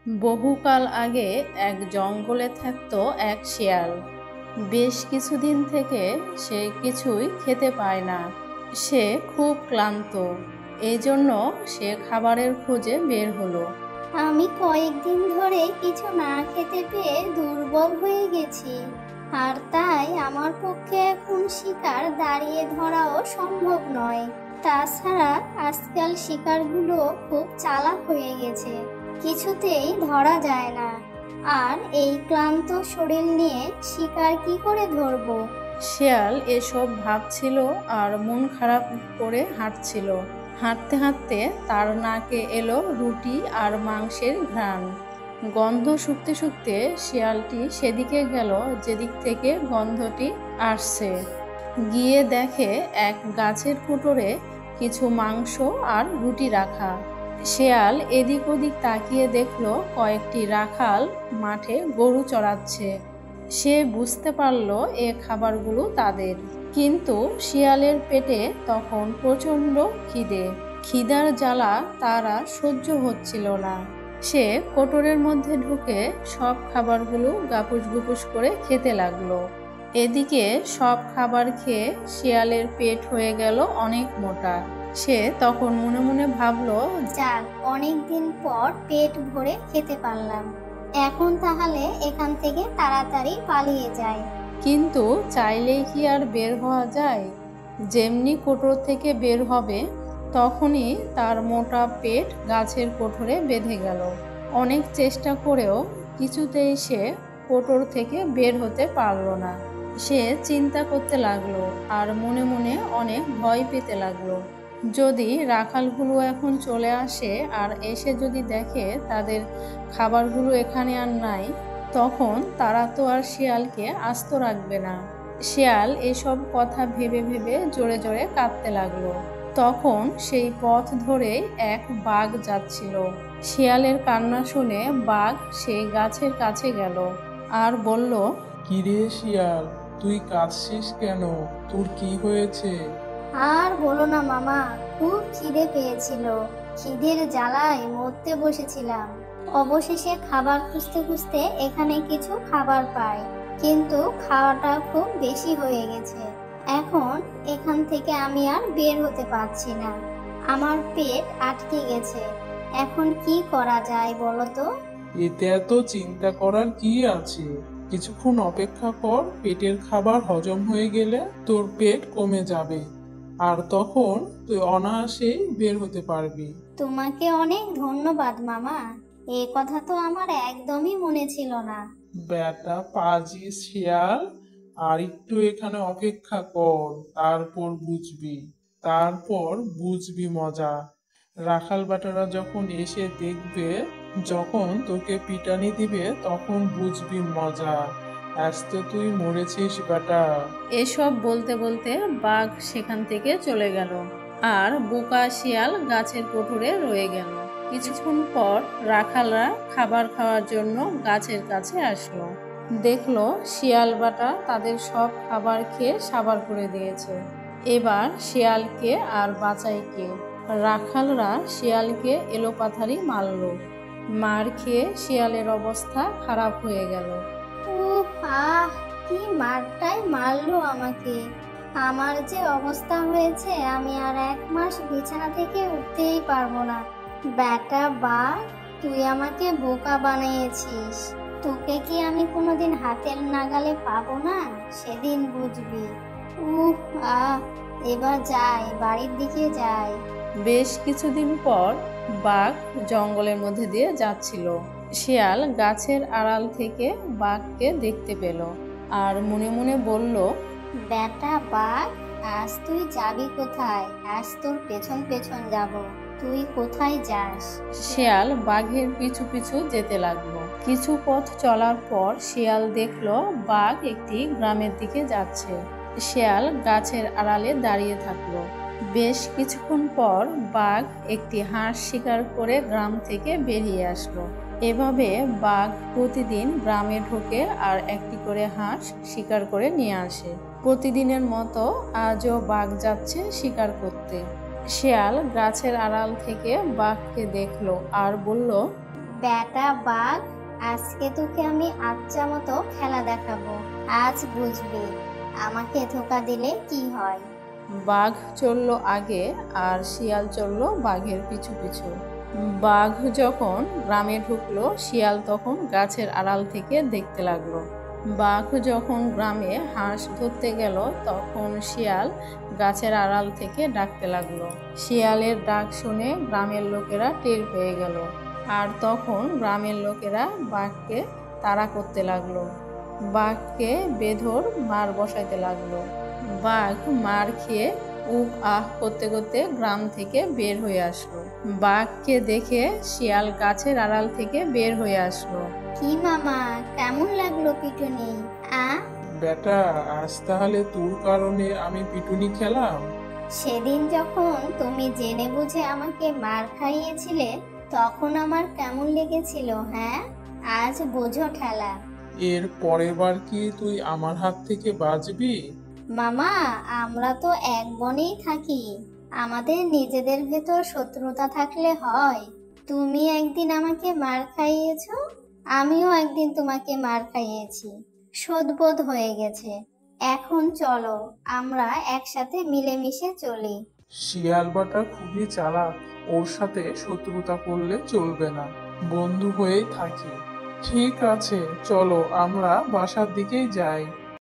বহুকাল আগে এক জঙ্গলে থাকতো এক শিয়াল। বেশ কিছুদিন থেকে সে কিছুই খেতে পায় না। সে খুব ক্লান্ত, এই জন্য সে খাবারের খোঁজে বের হলো। আমি কয়েকদিন ধরে কিছু না খেতে পেয়ে দুর্বল হয়ে গেছি, আর তাই আমার পক্ষে এখন শিকার দাঁড়িয়ে ধরাও সম্ভব নয়। তাছাড়া আজকাল শিকারগুলো খুব চালাক হয়ে গেছে, কিছুতেই ধরা যায় না। আর এই ক্লান্ত শরীর নিয়ে শিকার কি করে ধরবো? শিয়াল এসব ভাবছিল আর মন খারাপ করে হাঁটছিল। হাঁটতে হাঁটতে তার নাকে এলো রুটি আর মাংসের ঘ্রাণ। গন্ধ শুকতে শুকতে শিয়ালটি সেদিকে গেল যেদিক থেকে গন্ধটি আসছে। গিয়ে দেখে এক গাছের কুটোরে কিছু মাংস আর রুটি রাখা। শিয়াল এদিক ওদিক তাকিয়ে দেখলো কয়েকটি রাখাল মাঠে গরু চড়াচ্ছে। সে বুঝতে পারল এ খাবারগুলো তাদের। কিন্তু শিয়ালের পেটে তখন প্রচণ্ড খিদার জ্বালা তারা সহ্য হচ্ছিল না। সে কোটরের মধ্যে ঢুকে সব খাবারগুলো গাপুস গুপুস করে খেতে লাগলো। এদিকে সব খাবার খেয়ে শিয়ালের পেট হয়ে গেল অনেক মোটা। সে তখন মনে মনে ভাবলো, যাক, অনেকদিন পর পেট ভরে খেতে পারলাম, এখন তাহলে এখান থেকে তাড়াতাড়ি পালিয়ে যায়। কিন্তু চাইলেই কি আর বের হওয়া যায়? যেমনি কোটর থেকে বের হবে তখনই তার মোটা পেট গাছের কোটরে বেঁধে গেল। অনেক চেষ্টা করেও কিছুতেই সে কোটর থেকে বের হতে পারল না। সে চিন্তা করতে লাগলো আর মনে মনে অনেক ভয় পেতে লাগলো। যদি রাখালগুলো এখন চলে আসে আর এসে যদি দেখে তাদের খাবারগুলো এখানে আর নাই, তখন তারা তো আর শিয়ালকে আস্ত রাখবে না। শিয়াল এসব কথা ভেবে ভেবে জোরে জোরে কাঁদতে লাগলো। তখন সেই পথ ধরে এক বাঘ যাচ্ছিল। শিয়ালের কান্না শুনে বাঘ সেই গাছের কাছে গেল আর বলল, কিরে শিয়াল, তুই কাঁদছিস কেন? তোর কি হয়েছে? আর বলো না মামা, খুব খিদে পেয়েছিল, খিদের জ্বালায় মরতে বসেছিলাম। অবশেষে খাবার খুঁজতে খুঁজতে এখানে কিছু খাবার পাই, কিন্তু খাওয়াটা খুব বেশি হয়ে গেছে। এখন এখান থেকে আমি আর বের হতে পারছি না, আমার পেট আটকে গেছে। এখন কি করা যায় বলো তো? এতে এত চিন্তা করার কি আছে? কিছুক্ষণ অপেক্ষা কর, পেটের খাবার হজম হয়ে গেলে তোর পেট কমে যাবে, আর তখন তুই অনায়াসেই বের হতে পারবি। তোমাকে অনেক ধন্যবাদ মামা, এ কথা তো আমার একদমই মনে ছিল না। বেটা পাজি শিয়াল, আর একটু এখানে অপেক্ষা কর, তারপর বুঝবি মজা। রাখাল বাটারা যখন এসে দেখবে, যখন তোকে পিটানি দিবে, তখন বুঝবি মজা। আজ তো তুই মরেছিস বেটা। এসব বলতে বলতে বাঘ সেখান থেকে চলে গেল আর বোকা শিয়াল গাছের কোটরে রয়ে গেল। কিছুক্ষণ পর রাখালরা খাবার খাওয়ার জন্য গাছের কাছে আসলো। দেখলো শিয়াল বাটা তাদের সব খাবার খেয়ে সাবার করে দিয়েছে। এবার শিয়ালকে আর বাঁচায় কে? রাখালরা শিয়ালকে এলোপাথারি মারলো। মার খেয়ে শিয়ালের অবস্থা খারাপ হয়ে গেল। উফ, আহ, কি মারটাই মারলো আমাকে! আমার যে অবস্থা হয়েছে, আমি আর 1 মাস বিছানা থেকে উঠতেই পারবো না। বেটা বাঘ, তুই আমাকে বোকা বানিয়েছিস। তোকে কি আমি কোনোদিন হাতের নাগালে পাবো না? সেদিন বুঝবি। উফ, আহ, এবার যাই, বাড়ির দিকে যাই। বেশ কিছুদিন পর বাঘ জঙ্গলের মধ্যে দিয়ে যাচ্ছিল। শিয়াল গাছের আড়াল থেকে বাঘকে দেখতে পেল আর মনে মনে বলল, বেটা বাঘ, আজ তুই যাবি কোথায়? আজ তোর পেছন পেছন যাব। তুই কোথায় যাস? শিয়াল বাঘের পিছু পিছু যেতে লাগলো। কিছু পথ চলার পর শিয়াল দেখলো বাঘ একটি গ্রামের দিকে যাচ্ছে। শিয়াল গাছের আড়ালে দাঁড়িয়ে থাকলো। বেশ কিছুক্ষণ পর বাঘ একটি হাঁস শিকার করে গ্রাম থেকে বেরিয়ে আসলো। এভাবে বাঘ প্রতিদিন গ্রামে ঢোকে আর একটি করে হাঁস শিকার করে নিয়ে আসে। প্রতিদিনের মতো আজও বাঘ যাচ্ছে শিকার করতে। শিয়াল গাছের আড়াল থেকে বাঘকে দেখলো আর বলল, বেটা বাঘ, আজকে তোকে আমি আচ্ছা মতো খেলা দেখাবো। আজ বুঝবি আমাকে ধোকা দিলে কি হয়। বাঘ চলল আগে আর শিয়াল চলল বাঘের পিছু পিছু। বাঘ যখন গ্রামে ঢুকলো, শিয়াল তখন গাছের আড়াল থেকে দেখতে লাগলো। বাঘ যখন গ্রামে হাঁস ধরতে গেল, তখন শিয়াল গাছের আড়াল থেকে ডাকতে লাগলো। শিয়ালের ডাক শুনে গ্রামের লোকেরা টের পেয়ে গেল, আর তখন গ্রামের লোকেরা বাঘকে তাড়া করতে লাগলো। বাঘকে বেধড় মার বসাইতে লাগলো। বাঘ মার খেয়ে উপ আহ করতে করতে গ্রাম থেকে বের হয়ে আসলো। বাঘকে দেখে শিয়াল গাছের আড়াল থেকে বের হয়ে আসলো। কি মামা, কেমন লাগলো পিটুনি? বেটা, আজ তাহলে তোর কারণে আমি পিটুনি খেলাম। সেদিন যখন তুমি জেনে বুঝে আমাকে মার খাইয়েছিলে, তখন আমার কেমন লেগেছিল, হ্যাঁ? আজ বোঝো ঠেলা। এর পরের বার কি তুই আমার হাত থেকে বাঁচবি? মামা, আমরা তো এক বনেই থাকি, আমাদের নিজেদের ভেতর শত্রুতা থাকলে হয়? তুমি একদিন আমাকে মার খাইয়েছো, আমিও একদিন তোমাকে মার খাইয়েছি, শোধবোধ হয়ে গেছে। এখন চলো আমরা একসাথে মিলেমিশে চলি। শিয়াল বাটা খুবই চালাক, ওর সাথে শত্রুতা করলে চলবে না, বন্ধু হয়েই থাকি। ঠিক আছে, চলো আমরা বাসার দিকেই যাই।